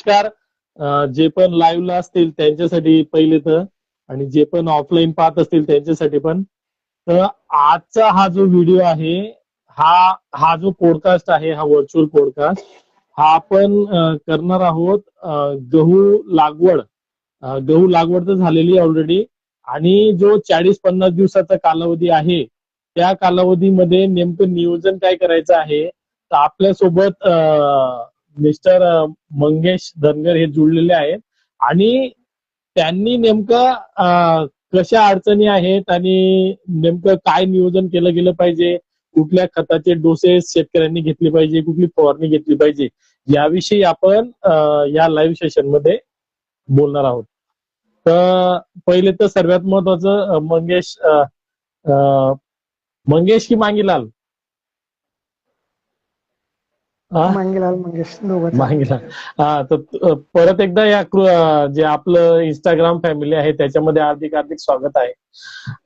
नमस्कार. जे पण लाईव्हला असतील त्यांच्यासाठी पहिले तर, आणि जे पण ऑफलाईन पाहत असतील त्यांच्यासाठी पण. तर आजचा हा जो व्हिडिओ आहे, हा जो पॉडकास्ट आहे, हा व्हर्च्युअल पॉडकास्ट, हा आपण करणार आहोत गहू लागवड. गहू लागवड तर झालेली ऑलरेडी, आणि जो 40-50 दिवसाचा कालावधी आहे, त्या कालावधीमध्ये नेमकं नियोजन काय करायचं आहे. तर आपल्यासोबत मिस्टर मंगेश धनगर हे जुळलेले आहेत, आणि त्यांनी नेमकं कशा अडचणी आहेत आणि नेमकं काय नियोजन केलं गेलं पाहिजे, कुठल्या खताचे डोसेस शेतकऱ्यांनी घेतले पाहिजे, कुठली फवारणी घेतली पाहिजे, याविषयी आपण या लाईव्ह सेशन मध्ये बोलणार आहोत. तर पहिले तर सर्वात महत्वाचं मंगेश की मांगीलाल? मांगीलाल मंगेश दोघंच. मांगीलाल. हा, तर परत एकदा या जे आपलं इंस्टाग्राम फॅमिली आहे त्याच्यामध्ये हार्दिक हार्दिक स्वागत आहे.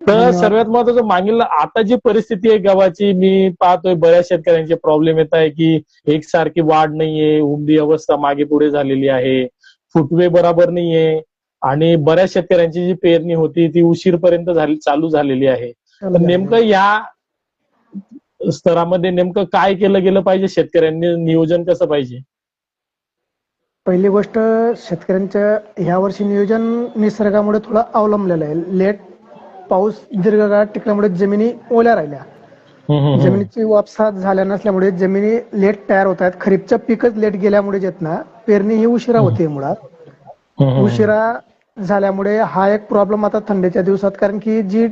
तर सर्वात महत्वाचं मांगीलाल, आता जी परिस्थिती आहे गव्हाची, मी पाहतोय बऱ्याच शेतकऱ्यांचे प्रॉब्लेम येत आहे की एकसारखी वाढ नाहीये, उमदी अवस्था मागे पुढे झालेली आहे, फुटवे बरोबर नाहीये, आणि बऱ्याच शेतकऱ्यांची जी पेरणी होती ती उशीरपर्यंत चालू झालेली आहे. तर नेमकं या स्तरामध्ये नेमकं काय केलं गेलं पाहिजे, शेतकऱ्यांनी नियोजन कसं पाहिजे? पहिली गोष्ट, शेतकऱ्यांच्या ह्या वर्षी नियोजन निसर्गामुळे थोडं अवलंबलेलं आहे. लेट पाऊस दीर्घकाळ टिकल्यामुळे जमिनी ओल्या राहिल्या, जमिनीची वापसा झाल्या नसल्यामुळे जमिनी लेट तयार होत आहेत. खरीपचं पीकच लेट गेल्यामुळे येत ना, पेरणी ही उशिरा होते. मुळात उशिरा झाल्यामुळे हा एक प्रॉब्लेम आता थंडीच्या दिवसात, कारण की जी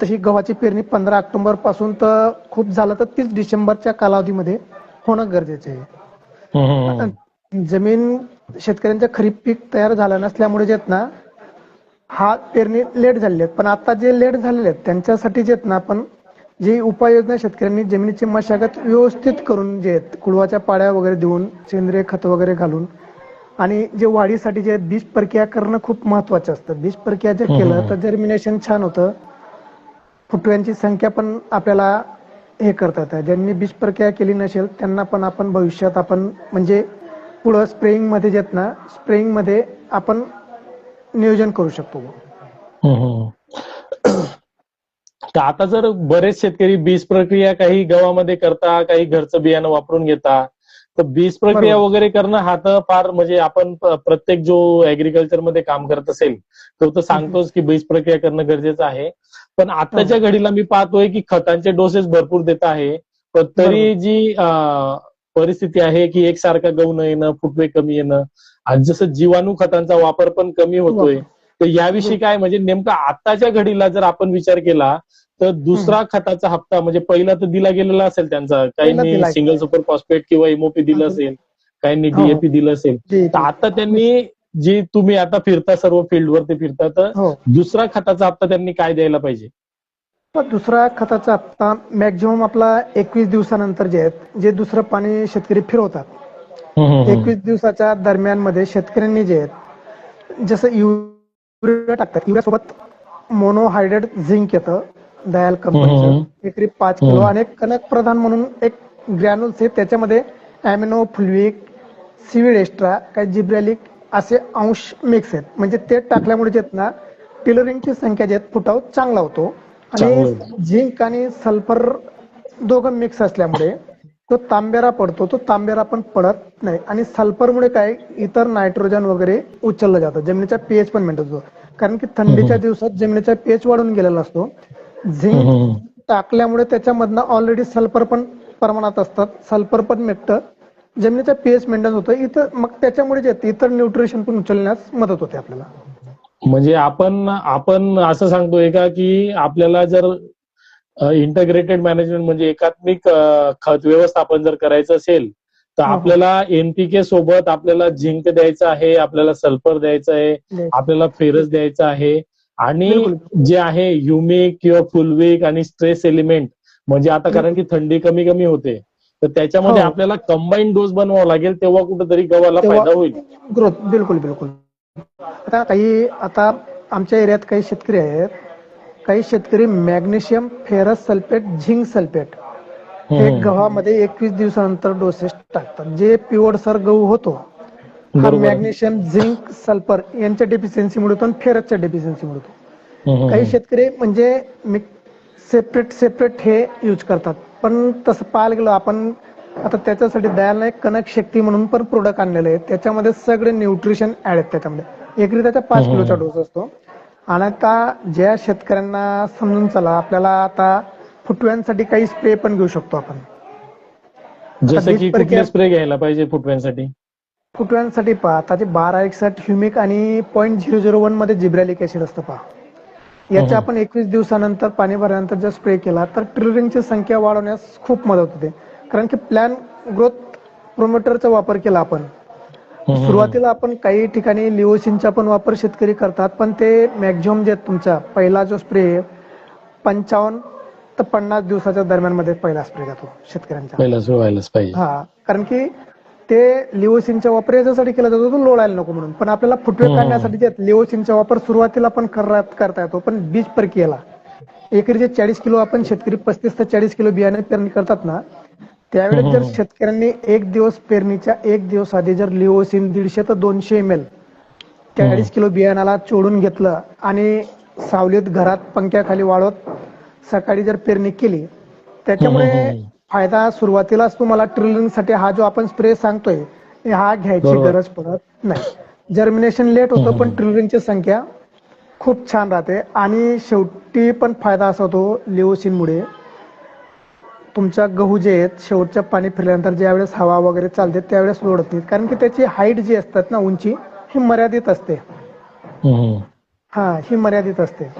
तशी गव्हाची पेरणी 15 ऑक्टोबर पासून तर खूप झालं तर 30 डिसेंबरच्या कालावधीमध्ये होणं गरजेचं आहे. जमीन शेतकऱ्यांच्या खरीप पीक तयार झालं नसल्यामुळे जेत ना हा पेरणी लेट झालेली आहेत. पण आता जे लेट झालेले आहेत त्यांच्यासाठी जेत ना आपण जी उपाययोजना शेतकऱ्यांनी जमिनीची मशागत व्यवस्थित करून, जे कुळवाच्या पाड्या वगैरे देऊन, सेंद्रिय खत वगैरे घालून, आणि जे वाढीसाठी जे बीज प्रक्रिया करणं खूप महत्वाचं असतं. बीज प्रक्रिया जर केलं तर जर्मिनेशन छान होतं, फुटव्यांची संख्या पण आपल्याला हे करता येतं. ज्यांनी बीज प्रक्रिया केली नसेल त्यांना पण आपण भविष्यात आपण म्हणजे पुढं स्प्रेइंग मध्ये जेत ना, स्प्रेइंग मध्ये आपण नियोजन करू शकतो. तर आता जर बरेच शेतकरी बीज प्रक्रिया काही गव्हामध्ये करता, काही घरचं बियाणं वापरून घेता, तर बीज प्रक्रिया वगैरे करणं हा तर फार म्हणजे आपण प्रत्येक जो ऍग्रिकल्चर मध्ये काम करत असेल तो तर सांगतोच की बीज प्रक्रिया करणं गरजेचं आहे. पण आताच्या घडीला मी पाहतोय की खतांचे डोसेस भरपूर देत आहे, पण तरी जी परिस्थिती आहे की एकसारखा गहू न येणं, फुटवे कमी येणं, आणि जसं जीवाणू खतांचा वापर पण कमी होतोय, तर याविषयी काय, म्हणजे नेमकं आताच्या घडीला जर आपण विचार केला तर दुसरा खताचा हप्ता, म्हणजे पहिला तर दिला गेलेला असेल त्यांचा, काहींनी सिंगल सुपर फॉस्फेट किंवा एमओपी दिलं असेल, काहींनी डीएपी दिलं असेल, तर आता त्यांनी जी तुम्ही आता फिरता सर्व फील्डवरती फिरता, तर दुसरा खताचा हप्ता त्यांनी काय द्यायला पाहिजे? दुसरा खताचा हप्ता मॅक्झिमम आपला 21 दिवसानंतर जे आहेत, जे दुसरं पाणी शेतकरी फिरवतात, 21 दिवसाच्या दरम्यान मध्ये शेतकऱ्यांनी जे आहेत, जसं युरिया टाकतात, युरियासोबत मोनोहायड्रेट झिंक येतं दयाल कंपनीचं, एकरी 5 किलो, आणि कणक प्रधान म्हणून एक ग्रॅन्युल्स आहे, त्याच्यामध्ये ॲमिनो फ्लुइक, सीविड एक्स्ट्रा, काही जिब्रॅलिक असे अंश मिक्स आहेत. म्हणजे ते टाकल्यामुळे जेत ना टिलरिंगची संख्या जे फुटाव चांगला होतो, आणि झिंक आणि सल्फर दोघं मिक्स असल्यामुळे तो तांबेरा पडतो, तो तांबेरा पण पडत नाही. आणि सल्फरमुळे काय, इतर नायट्रोजन वगैरे उचललं जातं, जमिनीचा पीएच पण मेंटेन होतो, कारण की थंडीच्या दिवसात जमिनीचा पीएच वाढून गेलेला असतो. झिंक टाकल्यामुळे त्याच्यामधनं ऑलरेडी सल्फर पण प्रमाणात असतात, सल्फर पण मिळतं, जमिनीचा पीएच मेंटेन होतं इथं, मग त्याच्यामुळे जे इतर न्यूट्रिशन पण उचलण्यास मदत होते आपल्याला. म्हणजे आपण असं सांगतोय का की आपल्याला जर इंटग्रेटेड मॅनेजमेंट म्हणजे एकात्मिक खत व्यवस्थापन जर करायचं असेल, तर आपल्याला एनपीके सोबत आपल्याला झिंक द्यायचं आहे, आपल्याला सल्फर द्यायचं आहे, आपल्याला फेरस द्यायचं आहे, आणि जे आहे ह्युमिक किंवा फुलविक आणि स्ट्रेस एलिमेंट, म्हणजे आता कारण की थंडी कमी कमी होते, तर त्याच्यामध्ये आपल्याला कंबाईन डोस बनवावा लागेल, तेव्हा कुठेतरी गव्हाला फायदा होईल. ग्रोथ बिलकुल. आता आमच्या एरियात काही शेतकरी आहेत, काही शेतकरी magnesium ferrous sulphate zinc sulphate हे गव्हामध्ये 21 दिवसानंतर डोसेस टाकतात, जे पिवळसर गहू होतो हा बरोबर. मॅग्नेशियम, झिंक, सल्फर यांच्या डेफिशियन्सीमुळे होतो आणि फेरसच्या डेफिशियन्सीमुळे होतो. काही शेतकरी म्हणजे सेपरेट हे यूज करतात, पण तसं पाहायला गेलो आपण आता त्याच्यासाठी दयालने कनक शक्ती म्हणून पण प्रोडक्ट आणलेले आहेत. त्याच्यामध्ये सगळे न्यूट्रिशन ऍड आहेत. त्याच्यामध्ये एकरी त्याचा 5 किलोचा डोस असतो. आणि आता ज्या शेतकऱ्यांना समजून चला आपल्याला आता फुटव्यांसाठी काही स्प्रे पण घेऊ शकतो आपण. जसं की कुठले स्प्रे घ्यायला पाहिजे फुटव्यांसाठी? फुटव्यांसाठी पहा आता जे 1261 ह्युमिक आणि 0.001 मध्ये जिब्रॅलिक ऍसिड असतं पहा. याच्या आपण 21 दिवसानंतर पाणी भरल्यानंतर जर स्प्रे केला तर ट्रिलरिंगची संख्या वाढवण्यास खूप मदत होते. कारण की प्लॅन ग्रोथ प्रोमोटरचा वापर केला आपण. सुरुवातीला आपण काही ठिकाणी लिओसिनचा पण वापर शेतकरी करतात, पण ते मॅक्झिमम जे तुमचा पहिला जो स्प्रे 55 ते 50 दिवसाच्या दरम्यान मध्ये पहिला स्प्रे जातो शेतकऱ्यांचा. पहिला व्हायलाच पाहिजे. हा, कारण की ते लिओसिनचा वापर याच्यासाठी केला जातो तो लोळायला नको म्हणून, पण आपल्याला फुटवे काढण्यासाठी जे लिओसिनचा वापर सुरुवातीला पण करता येतो, पण बीज प्रक्रियेला एकरी जे 40 किलो आपण शेतकरी 35 ते 40 किलो बियाणे पेरणी करतात ना, त्यावेळेस जर शेतकऱ्यांनी एक दिवस पेरणीच्या एक दिवस आधी जर लिओसिन 150 ते 200 ml 40 किलो बियाणाला चोडून घेतलं आणि सावलीत घरात पंख्याखाली वाळवत सकाळी जर पेरणी केली, त्याच्यामुळे फायदा सुरुवातीलाच तुम्हाला ट्रिलिंगसाठी हा जो आपण स्प्रे सांगतोय हा घ्यायची गरज पडत नाही. जर्मिनेशन लेट होतं, पण ट्रिलिंगची संख्या खूप छान राहते. आणि शेवटी पण फायदा असा होतो लिओसिनमुळे तुमच्या गहू जे आहेत शेवटच्या पाणी फिरल्यानंतर ज्यावेळेस हवा वगैरे चालते त्यावेळेस लोळत नाहीत, कारण की त्याची हाईट जी असतात ना, उंची ही मर्यादित असते. ही मर्यादित असते.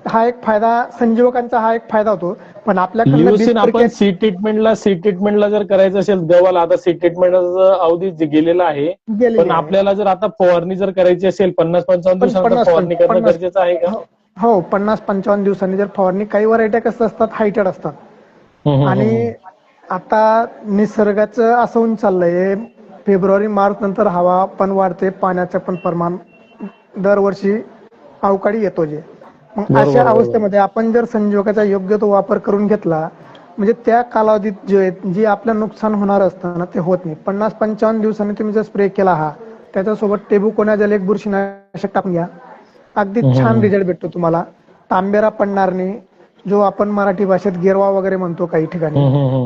हा एक फायदा संजीवकांचा हा एक फायदा होतो. पण आपल्याकडनं लिओसिन आपण सीड ट्रीटमेंटला जर करायचं असेल गव्हाला, आता सीड ट्रीटमेंटचा अवधी गेलेला आहे, पण आपल्याला जर आता फवारणी जर करायची असेल 50-55 दिवसानंतर फवारणी करणं गरजेचं आहे का? हो, 50-55 दिवसांनी जर फवारणी. काही व्हरायट्या कसं असतात हायटेड असतात, आणि आता निसर्गाचं असं होऊन चाललंय फेब्रुवारी-मार्च नंतर हवा पण वाढते, पाण्याचं पण प्रमाण दरवर्षी अवकाळी येतो जे. मग अशा अवस्थेमध्ये आपण जर संजीवकाचा योग्य तो वापर करून घेतला म्हणजे त्या कालावधीत जे आपलं नुकसान होणार असतं ना ते होत नाही. 50-55 दिवसांनी तुम्ही जर स्प्रे केला हा, त्याच्यासोबत टेबुकोनाझोल एक बुरशीनाशक टाकून घ्या, अगदी छान रिझल्ट भेटतो तुम्हाला. तांबेरा पडणार नाही, जो आपण मराठी भाषेत गिरवा वगैरे म्हणतो काही ठिकाणी,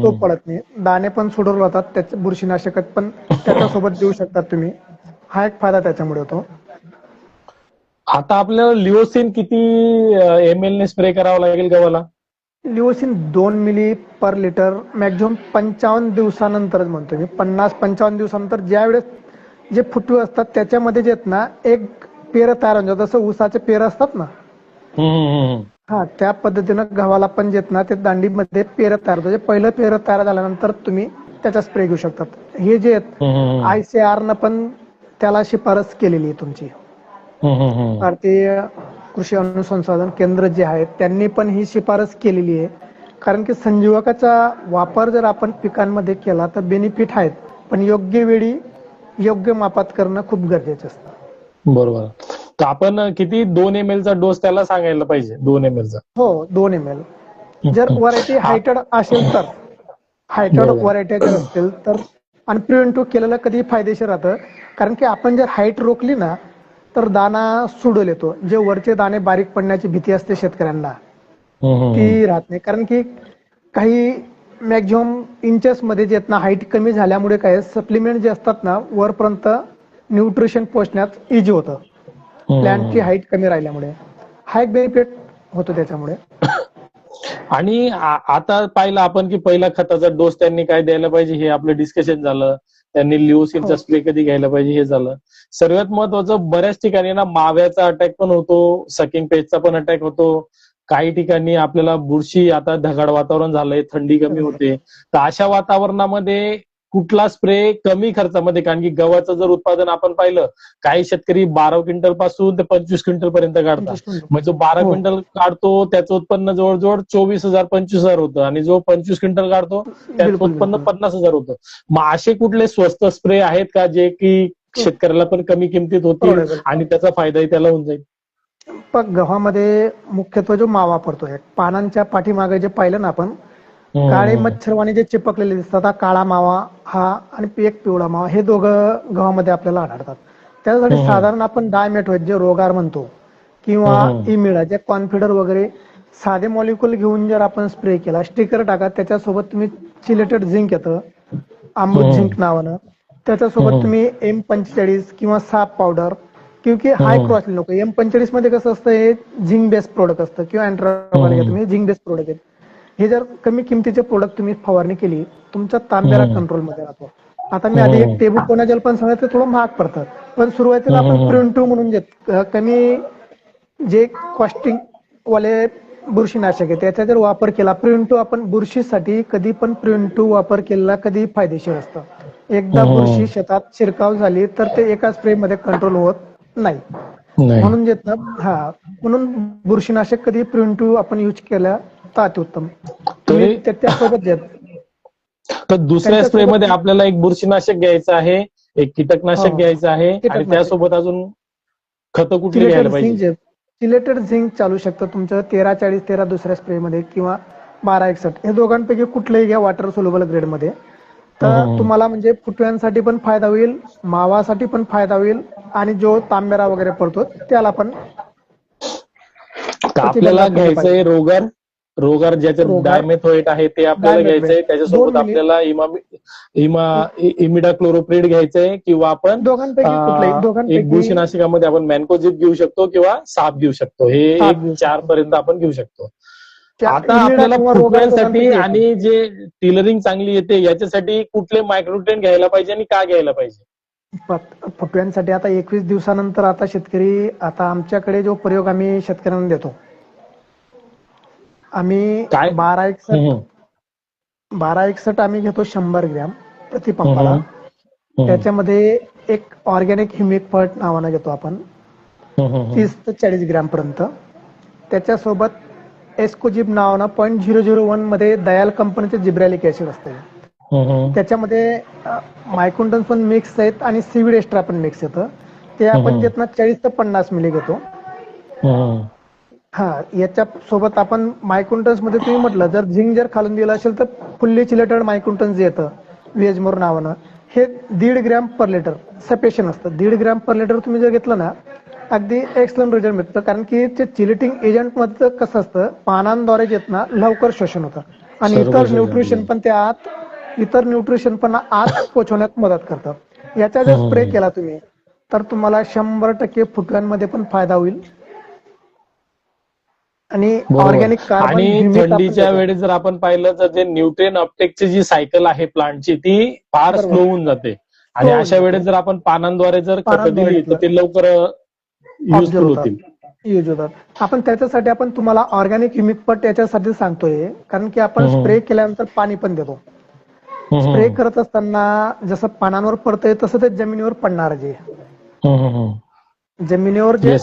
तो पडत नाही. दाणे पण सुडवले जातात, त्याचे बुरशीनाशक पण त्याच्यासोबत देऊ शकतात तुम्ही. हा एक फायदा त्याच्यामुळे होतो. आता आपल्याला लिओसिन किती ml ने स्प्रे करावं लागेल गव्हाला? लिओसिन 2 मिली पर लिटर मॅक्झिमम 55 दिवसानंतरच म्हणतो मी. 50-55 दिवसानंतर ज्यावेळेस जे फुटवे असतात त्याच्यामध्ये जे आहेत ना एक पेर तयार होऊन जातं, जसं ऊसाचे पेर असतात ना, त्या पद्धतीनं गव्हाला पण जे ना ते दांडीमध्ये पेर तयार होतं. पहिलं पेर तयार झाल्यानंतर तुम्ही त्याचा स्प्रे घेऊ शकतात. हे जे आहेत ICAR न पण त्याला शिफारस केलेली आहे तुमची. भारतीय कृषी अनुसंधान केंद्र जे आहेत त्यांनी पण ही शिफारस केलेली आहे. कारण की संजीवकाचा वापर जर आपण पिकांमध्ये केला तर बेनिफिट आहेत, पण योग्य वेळी योग्य मापात करणं खूप गरजेचं असतं. बरोबर. तर आपण किती 2 ml चा डोस त्याला सांगायला पाहिजे? 2 ml चा? हो, 2 ml. जर व्हरायटी हायटेड असेल तर, हायटेड व्हरायटी जर असतील तर, आणि प्रिव्हेंटिव्ह केलेलं कधी फायदेशीर राहतं. कारण की आपण जर हाईट रोखली ना तर दाना सुडून येतो. जे वरचे दाणे बारीक पडण्याची भीती असते शेतकऱ्यांना ती राहत नाही. कारण की काही मॅक्झिमम इंचेस मध्ये जे आहेत ना हाईट कमी झाल्यामुळे काय सप्लिमेंट जे असतात ना वरपर्यंत न्यूट्रिशन पोहोचण्यात इजी होतं, प्लॅन्टची हाईट कमी राहिल्यामुळे. हा एक बेनिफिट होतो त्याच्यामुळे. आणि आता पाहिलं आपण की पहिला खताचा डोस त्यांनी काय द्यायला पाहिजे हे आपलं डिस्कशन झालं. त्यांनी लिओसिनचा स्प्रे कधी घ्यायला पाहिजे हे झालं. सर्वात महत्वाचं बऱ्याच ठिकाणी ना माव्याचा अटॅक पण होतो, सकिंग पेस्टचा पण अटॅक होतो. काही ठिकाणी आपल्याला बुरशी, आता ढगाळ वातावरण झालंय, थंडी कमी होते, तर अशा वातावरणामध्ये कुठला स्प्रे कमी खर्चामध्ये, कारण की गव्हाचं जर उत्पादन आपण पाहिलं काही शेतकरी 12 क्विंटल पासून ते 25 क्विंटल पर्यंत काढतात. मग जो 12 क्विंटल काढतो त्याचं उत्पन्न जवळजवळ 24,000-25,000 होतं, आणि जो 25 क्विंटल काढतो त्याचं उत्पन्न 50,000 होतं. मग असे कुठले स्वस्त स्प्रे आहेत का जे की शेतकऱ्याला पण कमी किमतीत होतील आणि त्याचा फायदाही त्याला होऊन जाईल? पण गव्हामध्ये मुख्यत्वे जो मावा पडतोय पानांच्या पाठीमागे जे पाहिलं ना आपण, काळे मच्छरवाणी जे चिपकलेले दिसतात, हा काळा मावा हा आणि एक पिवळा मावा, हे दोघं गव्हामध्ये आपल्याला आढळतात. त्यासाठी साधारण आपण डायमेथोएट जे रोगार म्हणतो किंवा इमिडा जे कॉन्फिडर वगैरे साधे मॉलिक्युल घेऊन जर आपण स्प्रे केला, स्टिकर टाका, त्याच्यासोबत तुम्ही चिलेटेड झिंक येतं, अमृत झिंक नावानं, त्याच्यासोबत तुम्ही M45 किंवा साप पावडर, क्योंकि हाय क्रॉस नको. M45 मध्ये कसं असतं, हे झिंक बेस्ड प्रोडक्ट असतं किंवा अँट्राबायोटिक तुम्ही झिंक बेस्ड प्रोडक्ट आहेत. हे जर कमी किमतीचे प्रोडक्ट तुम्ही फवारणी केली, तुमचा तांबेरा कंट्रोलमध्ये राहतो. आता मी आधी एक टेबुकोनाजल पण सांगितलं, ते थोडं महाग पडतं, पण सुरुवातीला आपण प्रिव्हेंटिव्ह म्हणून कमी जे कॉस्टिंग वाले बुरशीनाशक आहे त्याचा जर वापर केला, प्रिव्हेंटिव्ह आपण बुरशीसाठी कधी पण प्रिव्हेंटिव्ह वापर केलेला कधी फायदेशीर असतं. एकदा बुरशी शेतात शिरकाव झाली तर ते एका स्प्रे मध्ये कंट्रोल होत नाही. म्हणून म्हणून बुरशीनाशक कधी प्रिव्हेंटिव्ह आपण यूज केला तर अतिउत्तम. त्यासोबत देत तर दुसऱ्या स्प्रे मध्ये आपल्याला एक बुरशीनाशक घ्यायचं आहे, एक कीटकनाशक घ्यायचं आहे, आणि त्यासोबत अजून खतं कुठली घ्यायला पाहिजे? चिलेटेड झिंक चालू शकतं तुमचं 1340-13 दुसऱ्या स्प्रे मध्ये किंवा 1261, हे दोघांपैकी कुठलंही घ्या वॉटर सोल्युबल ग्रेड मध्ये. तर तुम्हाला म्हणजे फुटव्यांसाठी पण फायदा होईल, मावासाठी पण फायदा होईल, आणि जो तांबेरा वगैरे पडतो त्याला पण. आपल्याला घ्यायचंय रोगार ज्याच्यात डायमेथोएट आहे ते आपल्याला घ्यायचंय, त्याच्यासोबत आपल्याला इमिडाक्लोरोप्रिड घ्यायचंय, किंवा आपण एक बुरशीनाशकामध्ये आपण मॅन्कोझिप घेऊ शकतो किंवा साप घेऊ शकतो. हे 4 पर्यंत आपण घेऊ शकतो. आता आपल्याला फुटव्यांसाठी आणि जे टिलरिंग चांगली येते याच्यासाठी कुठले मायक्रोन्यूट्रिएंट घ्यायला पाहिजे आणि का घ्यायला पाहिजे? फुटव्यांसाठी आता 21 दिवसानंतर आता शेतकरी, आता आमच्याकडे जो प्रयोग आम्ही शेतकऱ्यांना देतो, आम्ही 1261 आम्ही घेतो 100 ग्रॅम प्रति पंपाला. त्याच्यामध्ये एक ऑर्गॅनिक ह्युमिक फर्ट नावानं घेतो आपण 30 ते 40 ग्रॅम पर्यंत. त्याच्यासोबत एस्कोजिब नावानं 0.001 मध्ये दयाल कंपनीचे जिब्रॅलिक ऍसिड असते. त्याच्यामध्ये मायक्रोन्यूट्रिएंट पण मिक्स आहेत आणि सीवीड एक्स्ट्रा पण मिक्स येतं. ते आपण घेताना 40 ते 50 मिली घेतो. याच्या सोबत आपण मायक्रोन्यूट्रिएंट्स मध्ये तुम्ही म्हटलं, जर झिंक जर खालून दिलं असेल तर फुल्ली चिलेटेड मायक्रोन्यूट्रिएंट्स येतं वेजमोर नावानं, हे 1.5 ग्रॅम पर लिटर सफिशियंट असतं. 1.5 ग्रॅम पर लिटर तुम्ही जर घेतलं ना, अगदी एक्सलंट रिझल्ट मिळतं. कारण की ते चिलेटिंग एजंट मध्ये कसं असतं, पानांद्वारे घेत ना लवकर शोषण होतं, आणि इतर न्यूट्रिशन पण आत पोहोचवण्यात मदत करतं. याचा जर स्प्रे केला तुम्ही तर तुम्हाला 100% फुटव्यांमध्ये पण फायदा होईल. आणि ऑर्गॅनिक कार्बन, आणि थंडीच्या वेळेस जर आपण पाहिलं तर जे न्यूट्रिएंट अपटेकची जी सायकल आहे प्लांटची ती फार स्लो होऊन जाते, आणि अशा वेळेस जर आपण पानांद्वारे जर खतं दिली तर ते लवकर युजफुल होतात. आपण त्याच्यासाठी आपण तुम्हाला ऑर्गॅनिक ह्युमिक पट याच्यासाठी सांगतोय, कारण की आपण स्प्रे केल्यानंतर पाणी पण देतो. स्प्रे करत असताना जसं पानांवर पडतंय तसं ते जमिनीवर पडणार. जे जमिनीवर जे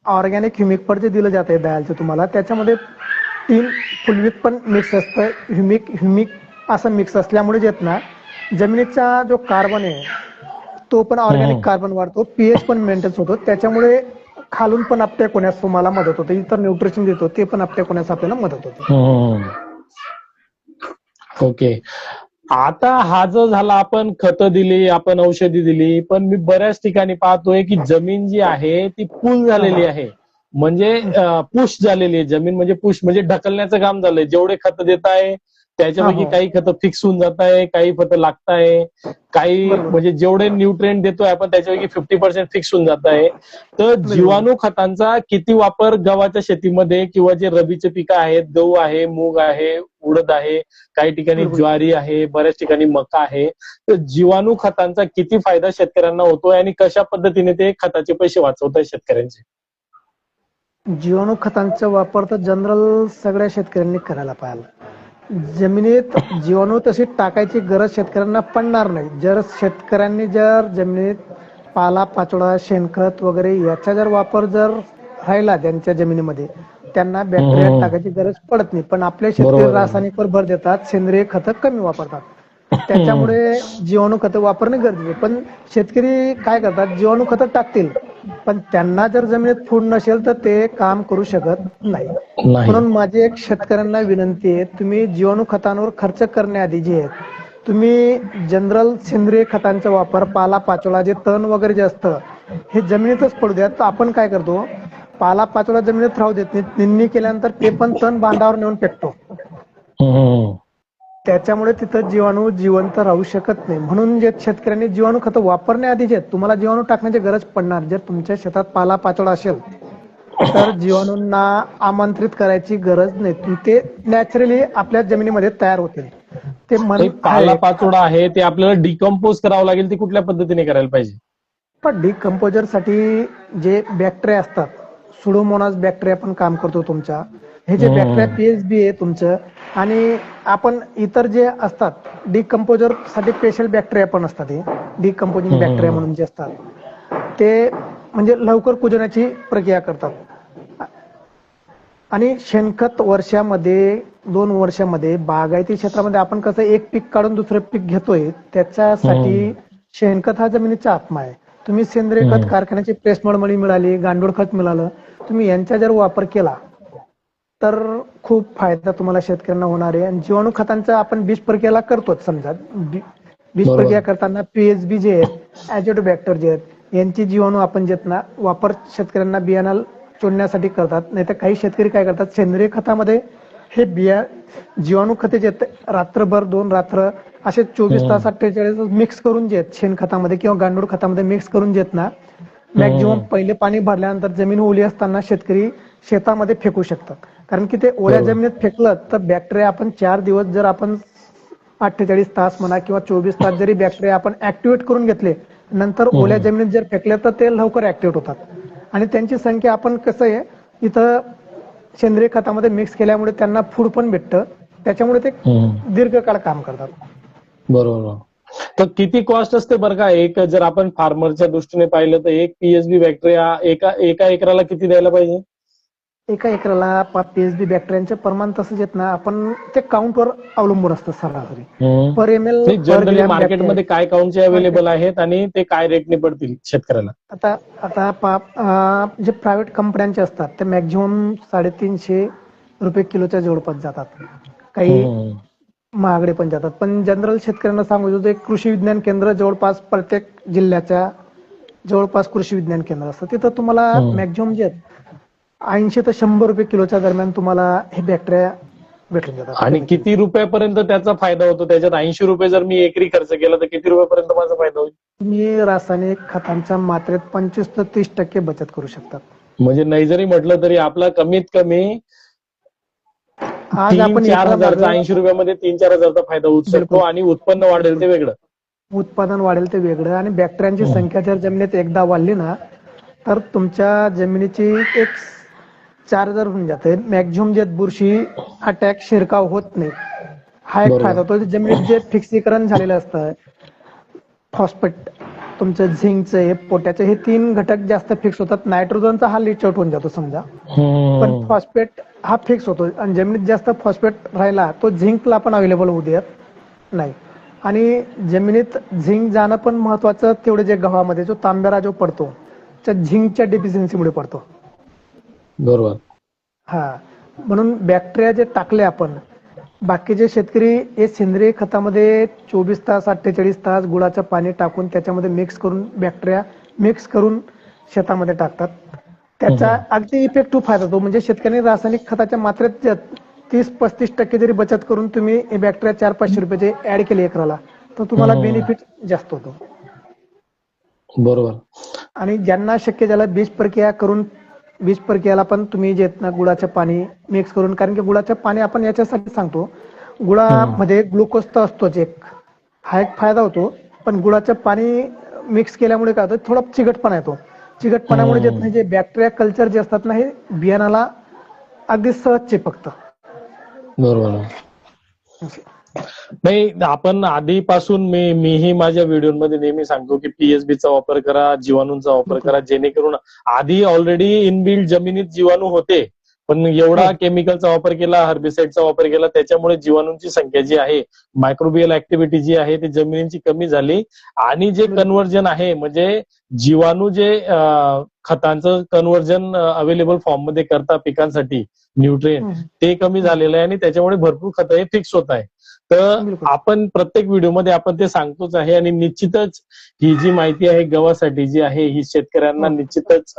ऑर्गॅनिक ह्युमिक पट जे दिलं जात आहे दयालचं तुम्हाला, त्याच्यामध्ये 3 फुलविक पण मिक्स असतं, ह्युमिक असं मिक्स असल्यामुळे येत ना जमिनीचा जो कार्बन आहे तो पण ऑर्गॅनिक कार्बन वाढतो, पीएच पण मेंटेन होतो. त्याच्यामुळे खालून पण अपटेक होण्यास तुम्हाला मदत होते, इतर न्यूट्रिशन देतो ते पण अपटेक होण्यास आपल्याला मदत होते. ओके. आता हा जो झाला, आपण खतं दिली, आपण औषधी दिली, पण मी बऱ्याच ठिकाणी पाहतोय की जमीन जी आहे ती पूल झालेली आहे, म्हणजे पुश झालेली आहे जमीन, म्हणजे पुश म्हणजे ढकलण्याचं काम झालंय. जेवढे खतं देत आहे त्याच्यापैकी काही खतं फिक्स होऊन जात आहे, काही खतं लागताय, काही म्हणजे जेवढे न्यूट्रिएंट देतोय आपण त्याच्यापैकी 50% फिक्स होऊन जात आहे. तर जीवाणू खतांचा किती वापर गव्हाच्या शेतीमध्ये किंवा जे रबीचे पिकं आहेत, गहू आहे, मूग आहे, उडद आहे, काही ठिकाणी ज्वारी आहे, बऱ्याच ठिकाणी मका आहे, तर जीवाणू खतांचा किती फायदा शेतकऱ्यांना होतोय आणि कशा पद्धतीने ते खताचे पैसे वाचवत आहेत शेतकऱ्यांचे? जीवाणू खतांचा वापर तर जनरल सगळ्या शेतकऱ्यांनी करायला पाहिजे. जमिनीत जीवाणू तशी टाकायची गरज शेतकऱ्यांना पडणार नाही. जर शेतकऱ्यांनी जमिनीत पाला पाचोळा, शेणखत वगैरे याचा जर वापर जर राहिला त्यांच्या जमिनीमध्ये, त्यांना बॅक्टेरिया टाकायची गरज पडत नाही. पण आपले शेतकरी रासायनिकवर भर देतात, सेंद्रिय खतं कमी वापरतात, त्याच्यामुळे जीवाणू खतं वापरणे गरजेचे. पण शेतकरी काय करतात, जीवाणू खतं टाकतील पण त्यांना जर जमिनीत फूड नसेल तर ते काम करू शकत नाही. नाही. म्हणून माझी एक शेतकऱ्यांना विनंती आहे, तुम्ही जीवाणू खतांवर खर्च करण्याआधी जे आहे तुम्ही जनरल सेंद्रिय खतांचा वापर, पालापाचोळा जे तण वगैरे जे असतं हे जमिनीतच पडू द्या. तर आपण काय करतो, पालापाचोळा जमिनीत राहू देत नाही, निंदणी केल्यानंतर ते पण तण बांधावर नेऊन फेकतो. त्याच्यामुळे तिथं जीवाणू जिवंत राहू शकत नाही. म्हणून जे शेतकऱ्यांनी जीवाणू खतं वापरण्याआधी जे तुम्हाला जीवाणू टाकण्याची गरज पडणार. जर तुमच्या शेतात पालापाचोळा असेल तर जीवाणूंना आमंत्रित करायची गरज नाही, ते नॅचरली आपल्या जमिनीमध्ये तयार होतील. ते पालापाचोळा आहे ते आपल्याला डिकम्पोज करावं लागेल, ते कुठल्या पद्धतीने करायला पाहिजे? पण डिकम्पोजर साठी जे बॅक्टेरिया असतात, सुडोमोनास बॅक्टेरिया पण काम करतो तुमचा. हे जे बॅक्टेरिया पीएचबी आहे तुमचं, आणि आपण इतर जे असतात डिकम्पोजर साठी स्पेशल बॅक्टेरिया पण असतात. हे डिकम्पोजिंग बॅक्टेरिया म्हणून जे असतात ते म्हणजे लवकर कुजण्याची प्रक्रिया करतात. आणि शेणखत वर्षामध्ये 2 वर्षामध्ये बागायती क्षेत्रामध्ये आपण कसं एक पीक काढून दुसरं पीक घेतोय, त्याच्यासाठी शेणखत हा जमिनीचा आत्मा आहे. तुम्ही सेंद्रिय खत कारखान्याची प्रेस मळमळी मिळाली, गांडूळ खत मिळालं, तुम्ही यांचा जर वापर केला तर खूप फायदा तुम्हाला शेतकऱ्यांना होणार आहे. आणि जीवाणू खतांचा आपण बीज प्रक्रियाला करतोच. समजा बीज प्रक्रिया करताना पीएचबी जे आहेत, ॲजिडोबॅक्टर जे आहेत, यांची जीवाणू आपण जेत ना वापर शेतकऱ्यांना बियाणा चोडण्यासाठी करतात. नाही तर काही शेतकरी काय करतात, सेंद्रिय खतामध्ये हे जीवाणू खते जे रात्रभर 2 रात्र असे 24 तास 48 मिक्स करून जे आहेत शेणखतामध्ये किंवा गांडूळ खतामध्ये मिक्स करून जेत ना, मॅक्झिमम पहिले पाणी भरल्यानंतर जमीन ओली असताना शेतकरी शेतामध्ये फेकू शकतात. कारण की ते ओल्या जमिनीत फेकलं तर बॅक्टेरिया आपण 4 दिवस जर आपण 48 तास म्हणा किंवा 24 तास जरी बॅक्टेरिया आपण ऍक्टिव्हेट करून घेतले, नंतर ओल्या जमिनीत जर फेकले तर ते लवकर ऍक्टिव्हेट होतात. आणि त्यांची संख्या आपण कसं आहे इथं सेंद्रिय खतामध्ये मिक्स केल्यामुळे त्यांना फूड पण भेटतं, त्याच्यामुळे ते दीर्घकाळ काम करतात. बरोबर. तर किती कॉस्ट असते बरं का? एक जर आपण फार्मरच्या दृष्टीने पाहिलं तर एक पीएचबी बॅक्टेरिया एका एकराला किती द्यायला पाहिजे? एका एकराला पीएचबी बॅक्टेरियांचे प्रमाण तसंच येत ना, आपण ते काउंटवर अवलंबून असतं सरासरी. पर एमएल जनरली मार्केटमध्ये काय काउंटचे अवेलेबल आहेत आणि ते काय रेटने पडतील शेतकऱ्याला? आता जे प्रायव्हेट कंपन्यांचे असतात ते मॅक्झिमम 350 रुपये किलोच्या जवळपास जातात, काही महागडे पण जातात. पण जनरल शेतकऱ्यांना सांगू इच्छितो, एक कृषी विज्ञान केंद्र जवळपास प्रत्येक जिल्ह्याच्या जवळपास कृषी विज्ञान केंद्र असतं. तिथं तुम्हाला मॅक्झिमम जे 80 ते 100 रुपये किलोच्या दरम्यान तुम्हाला हे बॅक्टेरिया भेटून जातात. आणि किती रुपयापर्यंत त्याचा फायदा होतो? त्याच्यात 80 रुपये जर मी एकरी खर्च केला तर किती रुपयापर्यंत माझा फायदा होईल? तुम्ही रासायनिक खतांच्या मात्रेत 25 ते 30% बचत करू शकतात. म्हणजे नाही जरी म्हटलं तरी आपला कमीत कमी आज आपण 3-4 हजारचा 80 रुपयामध्ये 3-4 हजारचा फायदा होऊ शकतो. आणि उत्पन्न वाढेल ते वेगळं. उत्पादन वाढेल ते वेगळं. आणि बॅक्टेरियांची संख्या जर जमिनीत एकदा वाढली ना तर तुमच्या जमिनीची एक 4,000 होऊन जाते. मॅक्झिमम जे बुरशी अटॅक शिरकाव होत नाही, हा एक फायदा होतो. जमिनीत जे फिक्सीकरण झालेलं असतं, फॉस्फेट तुमचं झिंकचं हे पोटॅचं हे 3 घटक जास्त फिक्स होतात. नायट्रोजनचा हा लीच आउट होऊन जातो समजा, पण फॉस्फेट हा फिक्स होतो. आणि जमिनीत जास्त फॉस्फेट राहिला तो झिंकला पण अवेलेबल होऊ देत नाही. आणि जमिनीत झिंक जाणं पण महत्वाचं तेवढे, जे गव्हामध्ये जो तांबेरा जो पडतो त्या झिंकच्या डेफिशियन्सीमुळे पडतो. बरोबर. हा, म्हणून बॅक्टेरिया जे टाकले आपण, बाकीचे शेतकरी हे सेंद्रिय खतामध्ये 24 तास 48 तास गुळाचं पाणी टाकून त्याच्यामध्ये मिक्स करून बॅक्टेरिया मिक्स करून शेतामध्ये टाकतात. त्याचा अगदी इफेक्टिव्ह फायदा होतो. म्हणजे शेतकऱ्यांनी रासायनिक खताच्या मात्रेत 30-35% जरी बचत करून तुम्ही हे बॅक्टेरिया 400-500 रुपयाचे ऍड केले एकराला तर तुम्हाला बेनिफिट जास्त होतो. बरोबर. आणि ज्यांना शक्य झालं बीज प्रक्रियाला पण तुम्ही जे ना गुळाचं पाणी मिक्स करून, कारण की गुळाचं पाणी आपण याच्यासाठी सांगतो, गुळामध्ये ग्लुकोज तर असतोच एक, हा एक फायदा होतो. पण गुळाचं पाणी मिक्स केल्यामुळे काय होतं, थोडा चिकटपणा येतो. चिकटपणामुळे जे बॅक्टेरिया कल्चर जे असतात ना, हे बियाणाला अगदी सहज चिपकतं. बरोबर. नाही, आपण आधीपासून मीही माझ्या व्हिडिओमध्ये नेहमी सांगतो की पीएचबीचा वापर करा, जीवाणूंचा वापर करा, जेणेकरून आधी ऑलरेडी इनबिल्ड जमिनीत जीवाणू होते, पण एवढा केमिकलचा वापर केला, हर्बिसाइडचा वापर केला, त्याच्यामुळे जीवाणूंची संख्या जी आहे, मायक्रोबियल ऍक्टिव्हिटी जी आहे ती जमिनीची कमी झाली. आणि जे कन्व्हर्जन आहे, म्हणजे जीवाणू जे खतांचं कन्व्हर्जन अवेलेबल फॉर्म मध्ये करता पिकांसाठी न्यूट्रिएंट ते कमी झालेलं आहे आणि त्याच्यामुळे भरपूर खतं हे फिक्स होत आहे. तर बिलकुल. आपण प्रत्येक व्हिडिओमध्ये आपण ते सांगतोच आहे आणि निश्चितच ही जी माहिती आहे गव्हासाठी जी आहे ही शेतकऱ्यांना निश्चितच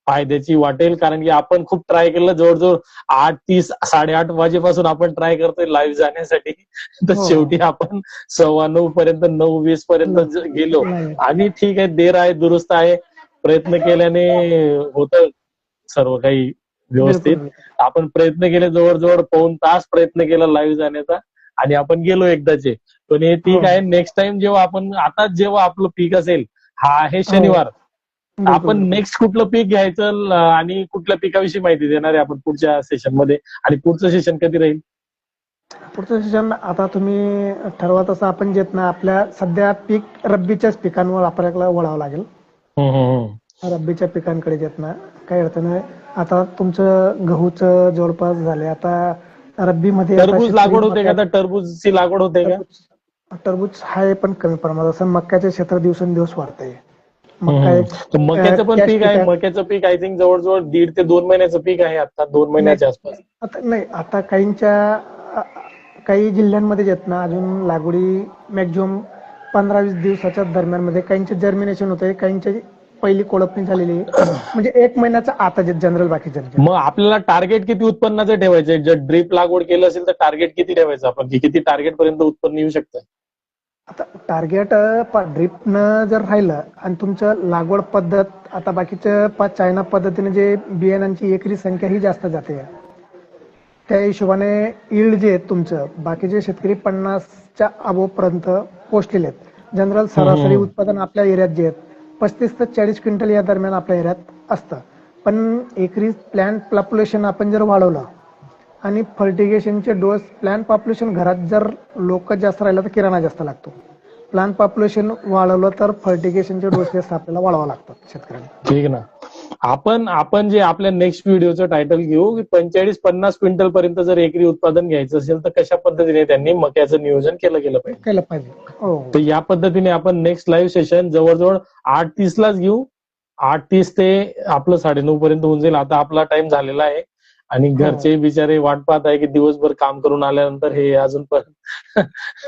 फायद्याची वाटेल. कारण की आपण खूप ट्राय केलं, जवळजवळ 8:30 8:30 वाजेपासून आपण ट्राय करतोय लाईव्ह जाण्यासाठी. तर शेवटी आपण 9:15 पर्यंत 9:20 पर्यंत गेलो आणि ठीक आहे, देर आहे दुरुस्त आहे, प्रयत्न केल्याने होतं सर्व काही व्यवस्थित. आपण प्रयत्न केले, जवळजवळ पाऊण तास प्रयत्न केला लाईव्ह जाण्याचा आणि आपण गेलो एकदाचे. पण हे ठीक आहे, नेक्स्ट टाइम जेव्हा आपण आता जेव्हा आपलं पीक असेल, हा आहे शनिवार, आपण नेक्स्ट कुठलं पीक घ्यायचं आणि कुठल्या पिकाविषयी माहिती देणार आहे आपण पुढच्या सेशन मध्ये, आणि पुढचं सेशन कधी राहील? पुढचं सेशन आता तुम्ही ठरवा तसं आपण जेत ना आपल्या सध्या पीक रब्बीच्याच पिकांवर आपल्याला वळावं लागेल. रब्बीच्या पिकांकडे जेत ना काही अर्थ नाही. आता तुमचं गहूचं जवळपास झाले, आता रब्बीमध्ये टरबूज लागवड होते का? टरबूजची लागवड होते का? टरबूज आहे पण कमी प्रमाणात. असं मक्याचे क्षेत्र दिवसेंदिवस वाढतंय. मक्याचं पण पीक आहे. मक्याचं पीक आय थिंक जवळजवळ 1.5 ते 2 महिन्याचं पीक आहे, आता 2 महिन्याच्या आसपास. आता नाही, आता काही जिल्ह्यांमध्ये येत ना अजून लागवडी मॅक्झिमम 15-20 दिवसाच्या दरम्यान मध्ये. काहींचे जर्मिनेशन होतंय, काहींची पहिली कोळपणी झालेली आहे, म्हणजे 1 महिन्याचा आता जनरल बाकीच्या. मग आपल्याला टार्गेट किती उत्पन्नाचं ठेवायचं? जर ड्रीप लागवड केलं असेल तर टार्गेट किती ठेवायचं आपण, की किती टार्गेट पर्यंत उत्पन्न येऊ शकतं? आता टार्गेट ड्रीपनं जर राहिलं आणि तुमचं लागवड पद्धत, आता बाकीच्या चायना पद्धतीने जे बियाणांची एकरी संख्या ही जास्त जाते, त्या हिशोबाने यील्ड जे आहेत तुमचं, बाकीचे शेतकरी 50च्या अबोव पर्यंत पोहोचलेले आहेत. जनरल सरासरी उत्पादन आपल्या एरियात जे आहेत 35 ते 40 क्विंटल या दरम्यान आपल्या एरियात असतं. पण एकरी प्लॅन्ट पॉप्युलेशन आपण जर वाढवलं आणि फर्टिगेशनचे डोस, प्लॅन्ट पॉप्युलेशन घरात जर लोक जास्त राहिलं तर किराणा जास्त लागतो. प्लॅन्ट पॉप्युलेशन वाढवलं तर फर्टिगेशनचे डोस जास्त आपल्याला वाढवावं लागतात शेतकऱ्यांना. ठीक ना. आपण जे आपल्या नेक्स्ट व्हिडिओचं टायटल घेऊ की 45-50 क्विंटल पर्यंत जर एकरी उत्पादन घ्यायचं असेल तर कशा पद्धतीने त्यांनी मक्याचं नियोजन केलं पाहिजे. तर या पद्धतीने आपण नेक्स्ट लाईव्ह सेशन जवळजवळ 8:30 लाच घेऊ. 8:30 ते आपलं 9:30 पर्यंत होऊन जाईल. आता आपला टाइम झालेला आहे आणि घरचे बिचारे वाट पाहत आहे की दिवसभर काम करून आल्यानंतर हे अजून पण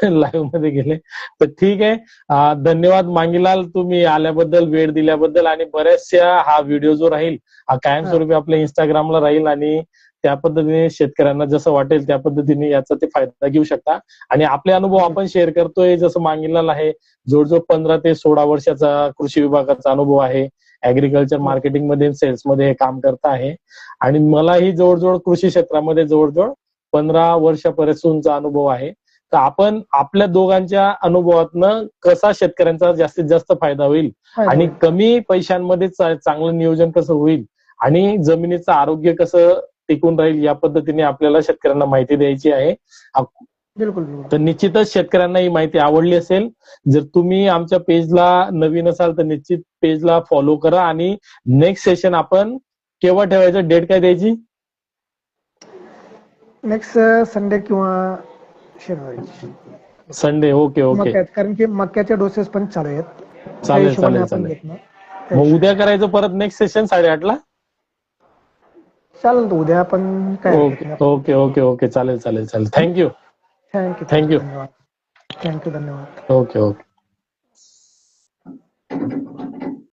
लाईव्ह मध्ये गेले. तर ठीक आहे, धन्यवाद मांगीलाल, तुम्ही आल्याबद्दल, वेळ दिल्याबद्दल. आणि बऱ्याचशा हा व्हिडिओ जो राहील हा कायमस्वरूपी आपल्या इंस्टाग्रामला राहील आणि त्या पद्धतीने शेतकऱ्यांना जसं वाटेल त्या पद्धतीने याचा ते फायदा घेऊ शकता. आणि आपले अनुभव आपण शेअर करतोय. जसं मांगीलाल आहे, जवळजवळ 15 ते 16 वर्षाचा कृषी विभागाचा अनुभव आहे. ऍग्रिकल्चर मार्केटिंग मध्ये, सेल्स मध्ये हे काम करता आहे. आणि मलाही जवळजवळ कृषी क्षेत्रामध्ये जवळजवळ 15 वर्षापासूनचा अनुभव आहे. तर आपण आपल्या दोघांच्या अनुभवातनं कसा शेतकऱ्यांचा जास्तीत जास्त फायदा होईल आणि कमी पैशांमध्ये चांगलं नियोजन कसं होईल आणि जमिनीचं आरोग्य कसं टिकून राहील या पद्धतीने आपल्याला शेतकऱ्यांना माहिती द्यायची आहे. बिलकुल. तर निश्चितच शेतकऱ्यांना ही माहिती आवडली असेल. जर तुम्ही आमच्या पेजला नवीन असाल तर निश्चित पेजला फॉलो करा. आणि नेक्स्ट सेशन आपण केव्हा ठेवायचं, डेट काय द्यायची? नेक्स्ट संडे किंवा शनिवारी. संडे. ओके. कारण की मक्याचे डोसेस पण चालू आहेत. चालेल. मग उद्या करायचं परत नेक्स्ट सेशन 8:30 ला. चालेल, उद्या आपण काय. ओके. चालेल. थँक्यू. धन्यवाद. ओके. ओके.